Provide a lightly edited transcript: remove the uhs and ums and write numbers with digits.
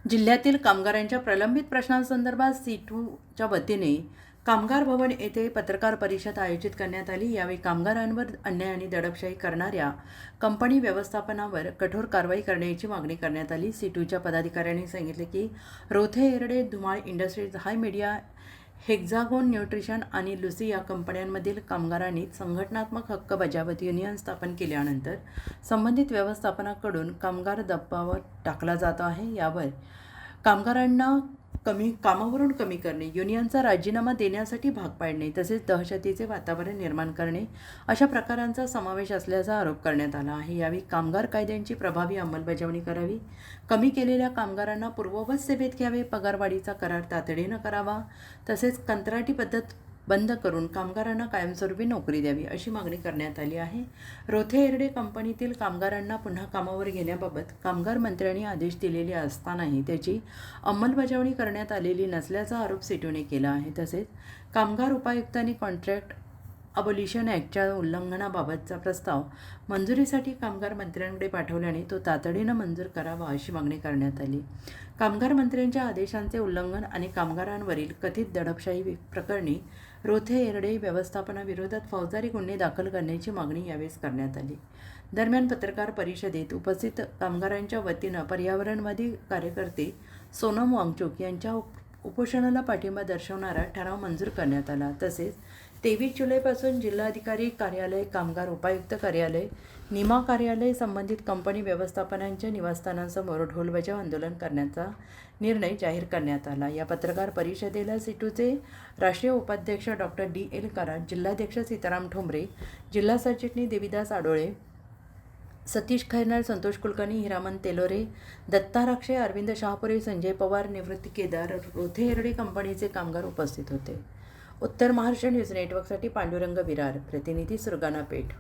जिल्ह्यातील कामगारांच्या प्रलंबित प्रश्नांसंदर्भात सीटूच्या वतीने कामगार भवन येथे पत्रकार परिषद आयोजित करण्यात आली। यावेळी कामगारांवर अन्याय आणि दडपशाही करणाऱ्या कंपनी व्यवस्थापनावर कठोर कारवाई करण्याची मागणी करण्यात आली। सीटूच्या पदाधिकाऱ्यांनी सांगितले की रोथे एरडे, धुमाळ इंडस्ट्रीज, हाय मीडिया, हेक्झागोन न्यूट्रिशन आणि लुसी या कंपन्यांमधील कामगारांनी संघटनात्मक हक्क बजावत युनियन स्थापन केल्यानंतर संबंधित व्यवस्थापनाकडून कामगार दबावावर टाकला जात आहे। यावर कामगारांना कामावरून कमी करणे, युनियनचा राजीनामा देण्यासाठी भाग पाडणे तसेच दहशतीचे वातावरण निर्माण करणे अशा प्रकारांचा समावेश असल्याचा आरोप करण्यात आला आहे। यावेळी कामगार कायद्यांची प्रभावी अंमलबजावणी करावी, कमी केलेल्या कामगारांना पूर्ववत सेवेत घ्यावे, पगारवाढीचा करार तातडीनं करावा तसेच कंत्राटी पद्धत बंद करून कामगारांना कायमस्वरूपी नोकरी द्यावी अशी मागणी करण्यात आली आहे। रोथे एरडे कंपनीतील कामगारांना पुन्हा कामावर घेण्याबाबत कामगार मंत्र्यांनी आदेश दिलेले असतानाही त्याची अंमलबजावणी करण्यात आलेली नसल्याचा आरोप सीटूने केला आहे। तसेच कामगार उपायुक्तांनी कॉन्ट्रॅक्ट अबोलिशन ॲक्टच्या उल्लंघनाबाबतचा प्रस्ताव मंजुरीसाठी कामगार मंत्र्यांकडे पाठवल्याने तो तातडीनं मंजूर करावा अशी मागणी करण्यात आली। कामगार मंत्र्यांच्या आदेशांचे उल्लंघन आणि कामगारांवरील कथित दडपशाही प्रकरणी रोथे एरडे व्यवस्थापनाविरोधात फौजदारी गुन्हे दाखल करण्याची मागणी यावेळेस करण्यात आली। दरम्यान पत्रकार परिषदेत उपस्थित कामगारांच्या वतीनं पर्यावरणवादी कार्यकर्ते सोनम वांगचुक यांच्या उपोषणाला पाठिंबा दर्शवणारा ठराव मंजूर करण्यात आला। तसेच 23 जुलैपासून जिल्हाधिकारी कार्यालय, कामगार उपायुक्त कार्यालय, निमा कार्यालय, संबंधित कंपनी व्यवस्थापनांच्या निवासस्थानांसमोर ढोलबजाव आंदोलन करण्याचा निर्णय जाहीर करण्यात आला। या पत्रकार परिषदेला सीटूचे राष्ट्रीय उपाध्यक्ष डॉक्टर DL कराड, जिल्हाध्यक्ष सीताराम ठोंबरे, जिल्हा सरचिटणीस देवीदास आडोळे, सतीश खैरनार, संतोष कुलकर्णी, हिरामन तेलोरे, दत्ता राक्षे, अरविंद शहापुरे, संजय पवार, निवृत्ती केदार, रोथे एरडे कंपनीचे कामगार उपस्थित होते। उत्तर महाराष्ट्र न्यूज नेटवर्कसाठी पांडुरंग विरार, प्रतिनिधी सुरगाणा पेठ।